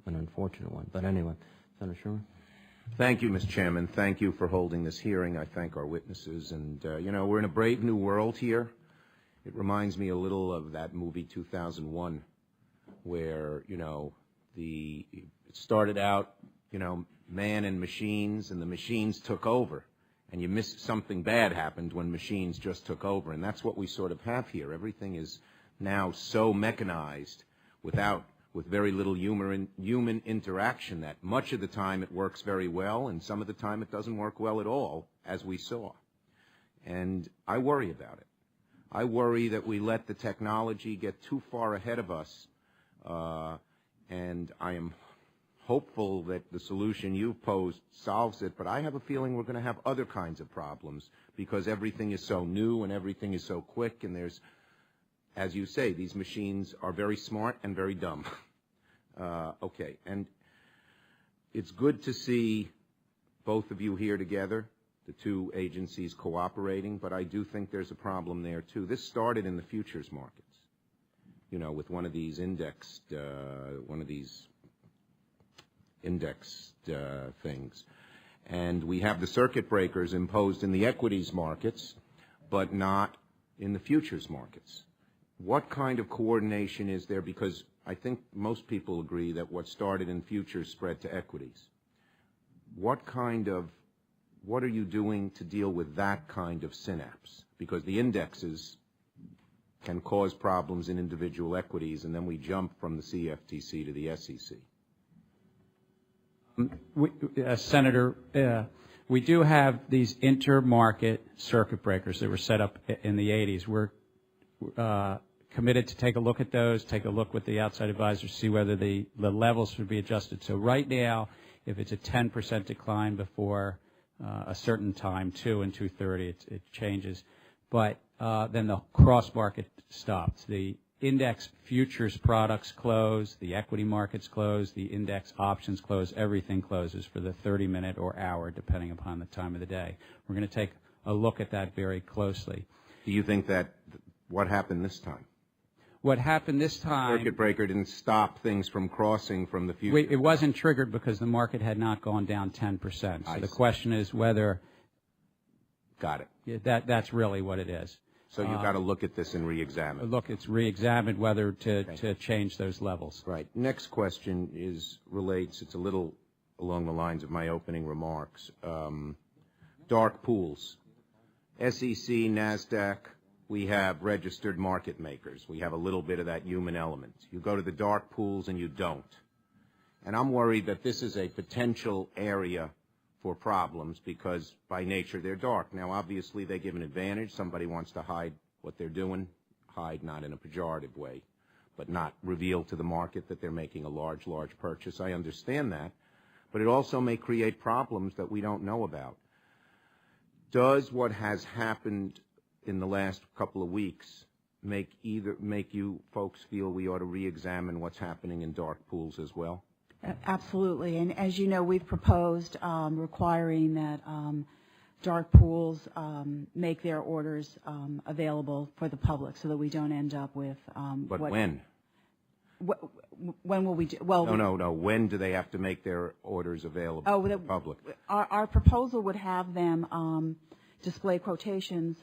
an unfortunate one. But anyway, Senator Sherman. Thank you, Mr. Chairman. Thank you for holding this hearing. I thank our witnesses. And, we're in a brave new world here. It reminds me a little of that movie 2001 where, it started out, man and machines, and the machines took over. And you missed something bad happened when machines just took over. And that's what we sort of have here. Everything is now so mechanized with very little human interaction that much of the time it works very well, and some of the time it doesn't work well at all, as we saw. And I worry about it. I worry that we let the technology get too far ahead of us, and I am hopeful that the solution you've posed solves it, but I have a feeling we're going to have other kinds of problems because everything is so new and everything is so quick, and there's, as you say, these machines are very smart and very dumb. Okay, and it's good to see both of you here together, the two agencies cooperating, but I do think there's a problem there, too. This started in the futures markets, with one of these indexed things. And we have the circuit breakers imposed in the equities markets, but not in the futures markets. What kind of coordination is there? Because I think most people agree that what started in futures spread to equities. What are you doing to deal with that kind of synapse? Because the indexes can cause problems in individual equities, and then we jump from the CFTC to the SEC. Senator, we do have these intermarket circuit breakers that were set up in the 80s. We're committed to take a look at those, take a look with the outside advisors, see whether the levels should be adjusted. So right now, if it's a 10% decline before a certain time, 2 and 2:30, it changes. But then the cross market stops. The index futures products close, the equity markets close, the index options close, everything closes for the 30-minute or hour, depending upon the time of the day. We're going to take a look at that very closely. Do you think that what happened this time? What happened this time... Circuit breaker didn't stop things from crossing from the future. It wasn't triggered because the market had not gone down 10%. So the question is whether... Got it. That's really what it is. So you've got to look at this and re-examine. Look, it's re-examined whether to change those levels. Right. Next question relates, it's a little along the lines of my opening remarks. Dark pools. SEC, NASDAQ, we have registered market makers. We have a little bit of that human element. You go to the dark pools and you don't. And I'm worried that this is a potential area for problems because by nature they're dark. Now, obviously, they give an advantage. Somebody wants to hide what they're doing, hide not in a pejorative way, but not reveal to the market that they're making a large purchase. I understand that. But it also may create problems that we don't know about. Does what has happened in the last couple of weeks make you folks feel we ought to re-examine what's happening in dark pools as well? Absolutely. And as you know, we've proposed requiring that dark pools make their orders available for the public so that we don't end up with But when? When will we do? Well, No. When do they have to make their orders available to the public? Our proposal would have them display quotations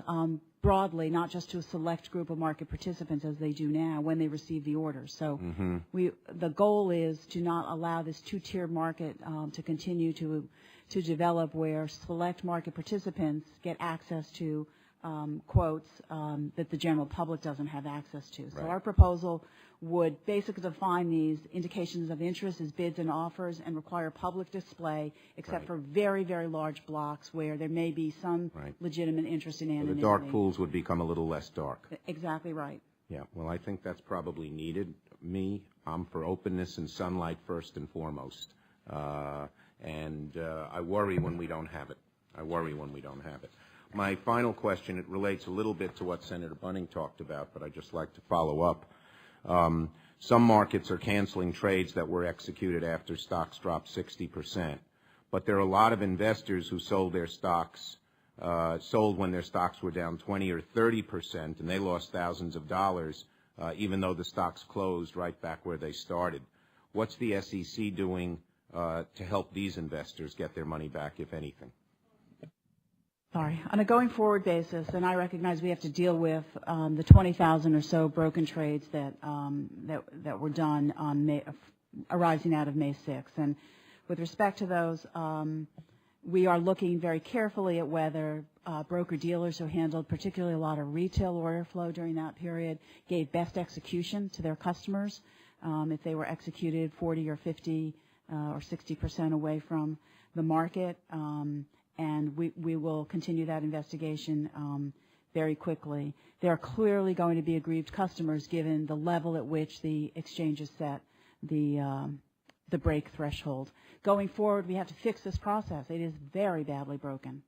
broadly, not just to a select group of market participants as they do now when they receive the orders. So the goal is to not allow this two-tiered market to continue to develop where select market participants get access to quotes that the general public doesn't have access to. So our proposal would basically define these indications of interest as bids and offers and require public display except for very, very large blocks where there may be some legitimate interest in anonymity. So the dark pools would become a little less dark. Exactly right. Yeah, well, I think that's probably needed. I'm for openness and sunlight first and foremost. And I worry when we don't have it. My final question, it relates a little bit to what Senator Bunning talked about, but I'd just like to follow up. Some markets are canceling trades that were executed after stocks dropped 60%. But there are a lot of investors who sold their stocks, sold when their stocks were down 20 or 30%, and they lost thousands of dollars, even though the stocks closed right back where they started. What's the SEC doing to help these investors get their money back, if anything? Sorry. On a going forward basis, and I recognize we have to deal with the 20,000 or so broken trades that were done on arising out of May 6th. And with respect to those, we are looking very carefully at whether broker-dealers who handled particularly a lot of retail order flow during that period gave best execution to their customers, if they were executed 40 or 50 or 60% away from the market. And we will continue that investigation very quickly. There are clearly going to be aggrieved customers given the level at which the exchanges set the break threshold. Going forward, we have to fix this process. It is very badly broken.